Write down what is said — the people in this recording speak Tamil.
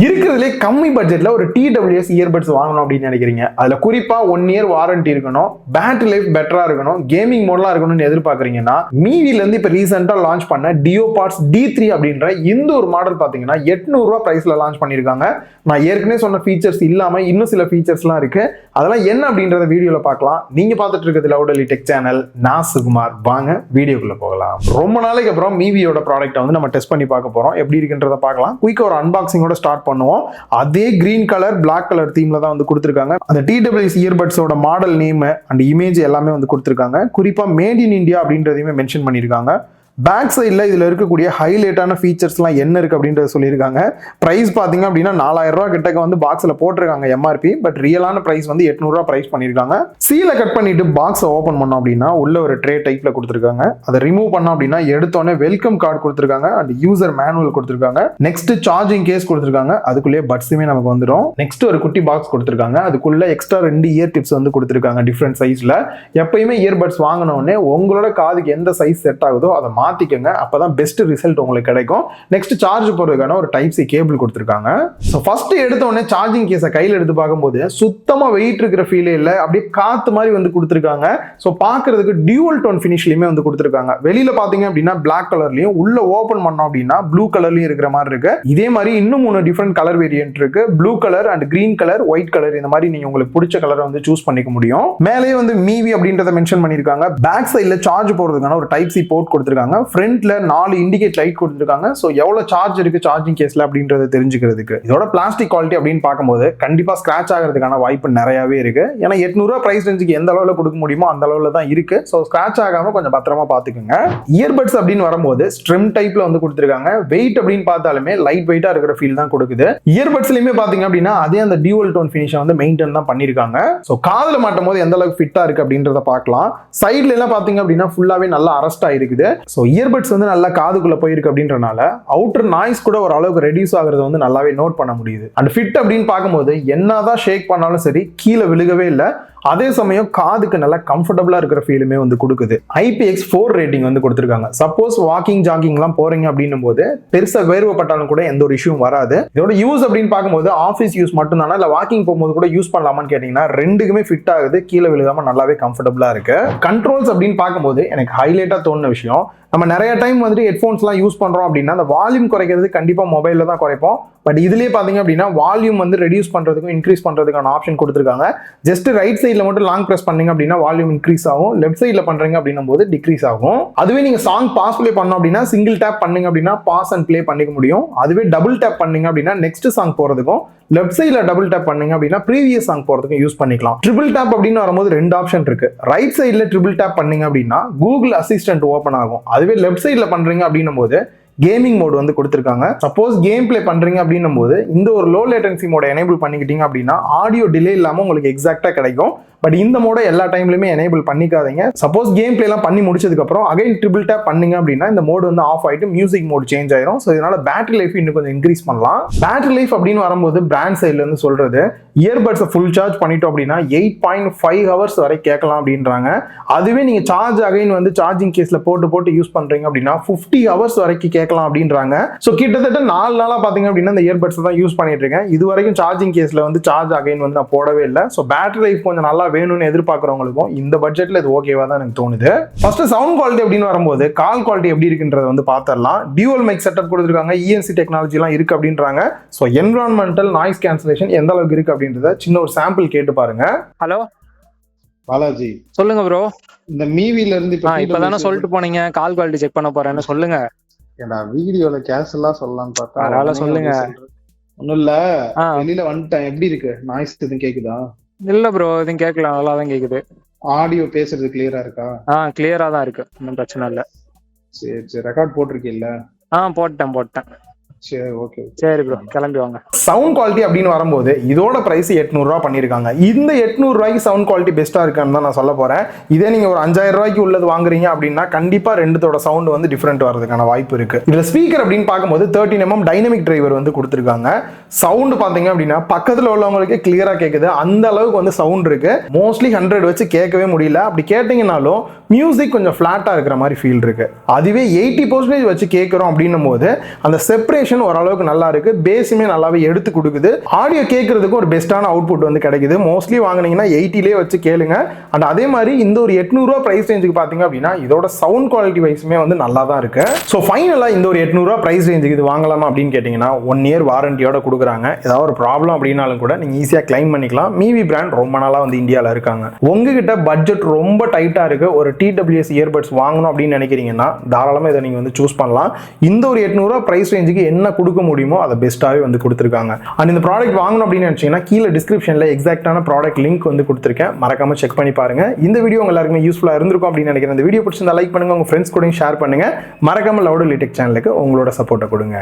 இருக்கிறதுலே கம்மி பட்ஜெட்ல ஒரு TWS இயர்பட்ஸ் வாங்கணும் அப்படின்னு நினைக்கிறீங்க. அதுல குறிப்பா 1 இயர் வாரண்டி இருக்கணும், பேட்டரி லைஃப் பெட்டரா இருக்கணும், கேமிங் மோட்லாம் இருக்கணும்னு எதிர்பார்க்கறீங்கன்னா மீவில இருந்து இப்ப ரீசெண்டா லான்ச் பண்ண DuoPods D3 அப்படின்ற இந்த ஒரு மாடல் பாத்தீங்கன்னா 800 ரூபாய் பிரைஸ்ல லான்ச் பண்ணிருக்காங்க. நான் ஏற்கனவே சொன்ன ஃபீச்சர்ஸ் இல்லாம இன்னும் சில ஃபீச்சர்ஸ்லாம் இருக்கு. அதெல்லாம் என்ன அப்படின்றத வீடியோல பார்க்கலாம். நீங்க பார்த்துட்டு இருக்கிறது லவுடலி டெக் சேனல். நான் சுகுமார். வாங்க வீடியோக்குள்ள போகலாம். ரொம்ப நாளைக்கு அப்புறம் மீவியோட ப்ராடக்ட்டை வந்து நம்ம டெஸ்ட் பண்ணி பார்க்க போறோம். எப்படி இருக்குன்றத பார்க்கலாம். குயிக்கா ஒரு அன்பாக்சிங்கோட ஸ்டார்ட் பண்ணுவோம். அதே கிரீன் கலர் பிளாக் கலர் தீம்ல தான் வந்து கொடுத்திருக்காங்க. அந்த TWS இயர்பட்ஸோட மாடல் நேம் அண்ட் இமேஜ் எல்லாமே வந்து கொடுத்திருக்காங்க. குறிப்பா மேட் இன் இந்தியா அப்படின்றதையுமே மென்ஷன் பண்ணியிருக்காங்க. பேக் சைடில் இதில் இருக்கக்கூடிய ஹைலைட்டான ஃபீச்சர்ஸ்லாம் என்ன இருக்குது அப்படின்றத சொல்லியிருக்காங்க. ப்ரைஸ் பார்த்தீங்க அப்படின்னா 4000 ரூபா கிட்டக்க வந்து பாக்ஸில் போட்டிருக்காங்க MRP. பட் ரியலான ப்ரைஸ் வந்து 800 ரூபா ப்ரைஸ் பண்ணியிருக்காங்க. சீலை கட் பண்ணிட்டு பாக்ஸை ஓப்பன் பண்ணோம் அப்படின்னா உள்ள ஒரு ட்ரே டைப்ல கொடுத்துருக்காங்க. அதை ரிமூவ் பண்ணோம் அப்படின்னா எடுத்தோடனே வெல்கம் கார்டு கொடுத்துருக்காங்க அண்ட் யூசர் மேனுவல் கொடுத்துருக்காங்க. நெக்ஸ்ட் சார்ஜிங் கேஸ் கொடுத்துருக்காங்க. அதுக்குள்ளேயே பட்ஸுமே நமக்கு வந்துடும். நெக்ஸ்ட் ஒரு குட்டி பாக்ஸ் கொடுத்துருக்காங்க. அதுக்குள்ள எக்ஸ்ட்ரா 2 இயர் டிப்ஸ் வந்து கொடுத்துருக்காங்க டிஃப்ரெண்ட் சைஸ்ல. எப்பயுமே இயர்பட்ஸ் வாங்கினோடனே உங்களோட காதுக்கு எந்த சைஸ் செட் ஆகுதோ அதை மாத்திக்கங்க. அப்பதான் பெஸ்ட் ரிசல்ட் உங்களுக்கு கிடைக்கும். நெக்ஸ்ட் சார்ஜ் போடுறதுக்கான ஒரு டைப் சி கேபிள் கொடுத்திருக்காங்க. சோ ஃபர்ஸ்ட் எடுத்த உடனே சார்ஜிங் கேஸை கையில எடுத்து பார்க்கும்போது சுத்தமா வெயிட் இருக்கிற ஃபீலே இல்ல. அப்படியே காத்து மாதிரி வந்து கொடுத்திருக்காங்க. சோ பாக்குறதுக்கு டியூவல் டோன் ஃபினிஷ்லயுமே வந்து கொடுத்திருக்காங்க. வெளியில பாத்தீங்க அப்படின்னா பிளாக் கலர்லயும், உள்ள ஓபன் பண்ணோம் அப்படின்னா ப்ளூ கலர்லயும் இருக்கிற மாதிரி இருக்கு. இதே மாதிரி இன்னும் 3 டிஃபரெண்ட் கலர் வேரியன்ட் இருக்கு. Blue colour and green colour, white colour. இந்த மாதிரி நீங்க உங்களுக்கு பிடிச்ச கலரை வந்து சூஸ் பண்ணிக்க முடியும். மேலேயே வந்து மீவி அப்படின்றத மென்ஷன் பண்ணிருக்காங்க. பேக் சைடுல சார்ஜ் போடுறதுக்கான ஒரு டைப் சி போர்ட் கொடுத்திருக்காங்க. ஃப்ரண்ட்ல 4 இண்டிகேட் லைட் கொடுத்திருக்காங்க. சோ எவ்வளவு சார்ஜ் இருக்கு சார்ஜிங் கேஸ்ல அப்படின்றத தெரிஞ்சுக்கிறதுக்கு. இதோட பிளாஸ்டிக் குவாலிட்டி அப்படின்னு பார்க்கும்போது கண்டிப்பா ஸ்கிராச் ஆகிறதுக்கான வாய்ப்பு நிறையவே இருக்கு. ஏன்னா 800 ரூபாய் பிரைஸ் ரேஞ்சுக்கு எந்த அளவுல கொடுக்க முடியுமோ அந்த அளவுல தான் இருக்கு. சோ ஸ்கிராச் ஆகாம கொஞ்சம் பத்திரமா பாத்துக்கோங்க. இயர்பட்ஸ் அப்படின்னு வரும்போது ஸ்ட்ரிம் டைப்ல வந்து கொடுத்திருக்காங்க. வெயிட் அப்படின்னு பார்த்தாலுமே லைட் வெயிட்டா இருக்கிற ஃபீல் தான் கொடுக்குது. இயர்பட்ஸ்லயுமே பாத்தீங்க அப்படின்னா அதே அந்த டியூவல் டோன் ஃபினிஷ் வந்து மெயின்டைன் தான் பண்ணிருக்காங்க. சோ காதுல மாட்டும் போது எந்த அளவுக்கு ஃபிட்டா இருக்கு அப்படின்றத பார்க்கலாம். சைடுல எல்லாம் பாத்தீங்க அப்படின்னா ஃபுல்லாவே நல்லா அரஸ்ட் ஆயிருக்குது. சோ இயர்பட்ஸ் வந்து நல்லா காதுக்குள்ள போயிருக்கு அப்படின்றனால அவுட்டர் நாய்ஸ் கூட ஒரு அளவுக்கு ரெடியூஸ் ஆகுறது வந்து நல்லாவே நோட் பண்ண முடியுது. அண்ட் ஃபிட் அப்படின்னு பார்க்கும்போது என்னதான் ஷேக் பண்ணாலும் சரி கீழே விழுகவே இல்லை. அதே சமயம் காதுக்கு நல்லா கம்ஃபர்டபுளா இருக்கிற ஃபீலுமே வந்து கொடுக்குது. IPX4 ரேட்டிங் வந்து கொடுத்திருக்காங்க. சப்போஸ் வாக்கிங் ஜாகிங்லாம் போறீங்க அப்படின்னும் போது பெருசா வேர்வைப்பட்டாலும் கூட எந்த ஒரு இஷ்யூ வராது. இதோட யூஸ் அப்படின்னு பார்க்கும்போது ஆஃபீஸ் யூஸ் மட்டும் தானே இல்ல வாக்கிங் போகும்போது கூட யூஸ் பண்ணலாமான்னு கேட்டீங்கன்னா ரெண்டுக்குமே ஃபிட் ஆகுது. கீழே விழுகாம நல்லாவே கம்ஃபர்டபுளா இருக்கு. கண்ட்ரோல்ஸ் அப்படின்னு பார்க்கும்போது எனக்கு ஹைலைட்டா தோணுன விஷயம், நம்ம நிறைய டைம் வந்துட்டு ஹெட்ஃபோன்ஸ்லாம் யூஸ் பண்றோம் அப்படின்னா அந்த வால்யூம் குறைக்கிறது கண்டிப்பா மொபைல்ல தான் குறைப்போம். பட் இதுலயே பாத்தீங்க அப்படின்னா வால்யூம் வந்து ரெடியூஸ் பண்றதுக்கும் இன்க்ரீஸ் பண்றதுக்கான ஆப்ஷன் கொடுத்திருக்காங்க. ஜஸ்ட் ரைட் சைட்ல மட்டும் லாங் பிரஸ் பண்ணீங்க அப்படின்னா வால்யூம் இன்க்ரீஸ் ஆகும். லெஃப்ட் சைட்ல பண்றீங்க அப்படின்னும் போது டிக்ரீஸ் ஆகும். அதுவே நீங்க சாங் பாஸ் ப்ளே பண்ணோம் அப்படின்னா சிங்கிள் டேப் பண்ணீங்க அப்படின்னா பாஸ் அண்ட் ப்ளே பண்ணிக்க முடியும். அதுவே டபுள் டேப் பண்ணீங்க அப்படின்னா நெக்ஸ்ட் சாங் போறதுக்கும், லெஃப்ட் சைட்ல டபுள் டேப் பண்ணீங்க அப்படின்னா ப்ரீவியஸ் சாங் போறதுக்கும் யூஸ் பண்ணிக்கலாம். ட்ரிபிள் டேப் அப்படின்னு வரும்போது 2 ஆப்ஷன் இருக்கு. ரைட் சைட்ல ட்ரிபிள் டேப் பண்ணீங்க அப்படின்னா கூகுள் அசிஸ்டன்ட் ஓபன் ஆகும். அதுவே லெஃப்ட் சைட்ல பண்றீங்க அப்படின்னும் போது கேமிங் மோட் வந்து கொடுத்திருக்காங்க. சப்போஸ் கேம் பிளே பண்றீங்க அப்படின்னும் போது இந்த ஒரு லோ லேட்டன்சி மோட எனேபிள் பண்ணிக்கிட்டீங்க அப்படின்னா ஆடியோ டிலே இல்லாம உங்களுக்கு எக்ஸாக்டா கிடைக்கும். பட் இந்த மோட எல்லா டைம்லயுமே எனேபிள் பண்ணிக்காதீங்க. சப்போஸ் கேம் பிளே எல்லாம் பண்ணி முடிச்சதுக்கு அப்புறம் அகைன் ட்ரிபிள் டேப் பண்ணீங்க அப்படின்னா இந்த மோட் வந்து ஆஃப் ஆயிட்டு மியூசிக் மோட் சேஞ்ச் ஆயிரும். சோ இதனால பேட்டரி லைஃப் இன்னும் கொஞ்சம் இன்க்ரீஸ் பண்ணலாம். பேட்டரி லைஃப் அப்படின்னு வரும்போது பிராண்ட் சைட்ல இருந்து சொல்றது இயர்பட்ஸை ஃபுல் சார்ஜ் பண்ணிட்டோம் அப்படின்னா 8.5 ஹவர்ஸ் வரை கேட்கலாம் அப்படின்றாங்க. அதுவே நீங்க சார்ஜ் அகைன் வந்து சார்ஜிங் கேஸ்ல போட்டு யூஸ் பண்றீங்க அப்படின்னா 50 ஹவர்ஸ் வரைக்கும் கேட்கலாம் அப்படின்றாங்க. சோ கிட்டத்தட்ட 4 நாளா பாத்தீங்க அப்படின்னா இந்த இயர்பட்ஸ் தான் யூஸ் பண்ணிட்டு இருக்கேன். இது வரைக்கும் சார்ஜிங் கேஸ்ல வந்து சார்ஜ் அகைன் வந்து நான் போடவே இல்லை. சோ பேட்டரி லைஃப் கொஞ்சம் நல்லா வேணும்னு எதிர்பார்க்கறவங்களுக்கும் இந்த பட்ஜெட்ல இது ஓகேவா தான் எனக்கு தோணுது. ஃபர்ஸ்ட் சவுண்ட் குவாலிட்டி அப்படின்னு வரும்போது கால் குவாலிட்டி எப்படி இருக்குன்றத வந்து பார்த்தரலாம். டியூவல் மைக் செட்டப் கொடுத்திருக்காங்க. ENC டெக்னாலஜி எல்லாம் இருக்கு அப்படின்றாங்க. சோ என்விரான்மெண்டல் நாய்ஸ் கேன்சலேஷன் எந்த அளவுக்கு இருக்கு அப்படின்றத சின்ன ஒரு சாம்பிள் கேட்டு பாருங்க. ஹலோ பாலாஜி, சொல்லுங்க ப்ரோ. இந்த மீவில இருந்து இப்பதானே சொல்லிட்டு போனீங்க கால் குவாலிட்டி செக் பண்ண போறேன்னு. சொல்லுங்க. ஏடா வீடியோல கேஷுவலா சொல்லலாம்னு பார்த்தா அதனால சொல்லுங்க. ஒண்ணும் இல்ல, வெளியில வந்துட்டேன். எப்படி இருக்கு? நாய்ஸ் எதுவும் கேக்குதா? இல்ல ப்ரோ, எதுவும் கேட்கல, நல்லா தான் கேக்குது. ஆடியோ பேசுறது கிளியரா இருக்கா? கிளியரா தான் இருக்கு, ஒன்றும் பிரச்சனை இல்ல. சரி சரி, ரெக்கார்ட் போட்டிருக்கீல்ல? போட்டேன். சரி ஓகே, சரி ப்ரோ, கிளம்பி வாங்க. சவுண்ட் குவாலிட்டி அப்படின்னு வரும்போது இதோட பிரைஸ் 800 ரூபாய் பண்ணிருக்காங்க. இந்த 800 ரூபாய்க்கு சவுண்ட் குவாலிட்டி பெஸ்டா இருக்கான்னு தான் நான் சொல்ல போறேன். இதே நீங்க ஒரு 5000 ரூபாய்க்கு உள்ளது வாங்குறீங்க அப்படின்னா கண்டிப்பா ரெண்டுத்தோட சவுண்ட் வந்து டிஃபரெண்ட் வரதுக்கான வாய்ப்பு இருக்கு. இதுல ஸ்பீக்கர் அப்படின்னு பார்க்கும்போது 13mm டைனமிக் டிரைவர் வந்து கொடுத்திருக்காங்க. சவுண்ட் பாத்தீங்க அப்படின்னா பக்கத்துல உள்ளவங்களுக்கு கிளியரா கேக்குது. அந்த அளவுக்கு வந்து சவுண்ட் இருக்கு. மோஸ்ட்லி 100 வச்சு கேட்கவே முடியல. அப்படி கேட்டீங்கன்னாலும் மியூசிக் கொஞ்சம் பிளாட்டா இருக்கிற மாதிரி ஃபீல் இருக்கு. அதுவே 80% வச்சு கேட்கிறோம் அப்படின்னும் போது அந்த செப்பரேஷன் ப்ரொடக்ஷன் ஓரளவுக்கு நல்லா இருக்கு, பேஸுமே நல்லாவே எடுத்து கொடுக்குது, ஆடியோ கேட்கறதுக்கு ஒரு பெஸ்ட்டான அவுட்புட் வந்து கிடைக்குது. மோஸ்ட்லி வாங்குனீங்கன்னா 80லே வச்சு கேளுங்க. அண்ட் அதே மாதிரி இந்த ஒரு 800 ரூபா பிரைஸ் ரேஞ்சுக்கு பாத்தீங்க அப்படின்னா இதோட சவுண்ட் குவாலிட்டி வைஸுமே வந்து நல்லா தான் இருக்கு. ஸோ ஃபைனலா இந்த ஒரு 800 ரூபா பிரைஸ் ரேஞ்சுக்கு இது வாங்கலாமா அப்படின்னு கேட்டீங்கன்னா 1 இயர் வாரண்டியோட கொடுக்குறாங்க. ஏதாவது ஒரு ப்ராப்ளம் அப்படின்னாலும் கூட நீங்க ஈஸியா கிளைம் பண்ணிக்கலாம். மீவி பிராண்ட் ரொம்ப நாளா வந்து இந்தியாவில் இருக்காங்க. உங்ககிட்ட பட்ஜெட் ரொம்ப டைட்டா இருக்கு, ஒரு TWS இயர்பட்ஸ் வாங்கணும் அப்படின்னு நினைக்கிறீங்கன்னா தாராளமா இதை நீங்க வந்து சூஸ் பண்ணலாம். இந்த ஒரு 800 ரூபா பிரைஸ் ரேஞ்சுக்கு என்ன கொடுக்க முடியுமோ அதை பெஸ்ட்டாவே வந்து கொடுத்துருக்காங்க. அண்ட் இந்த ப்ராடக்ட் வாங்கணும் அப்படின்னு நினைச்சீங்கன்னா கீழே டிஸ்கிரிப்ஷன்ல எக்ஸாக்டான ப்ராடக்ட் லிங்க் வந்து கொடுத்துருக்கேன், மறக்காம செக் பண்ணி பாருங்க. இந்த வீடியோ உங்க எல்லாருக்குமே யூஸ்ஃபுல்லா இருந்திருக்கும் அப்படின்னு நினைக்கிறேன். இந்த வீடியோ பிடிச்சிருந்தா லைக் பண்ணுங்க, உங்க ஃப்ரெண்ட்ஸ் கூட ஷேர் பண்ணுங்க. மறக்காம லவுட் லிடெக் சேனலுக்கு உங்களோட சப்போர்ட்டை கொடுங்க.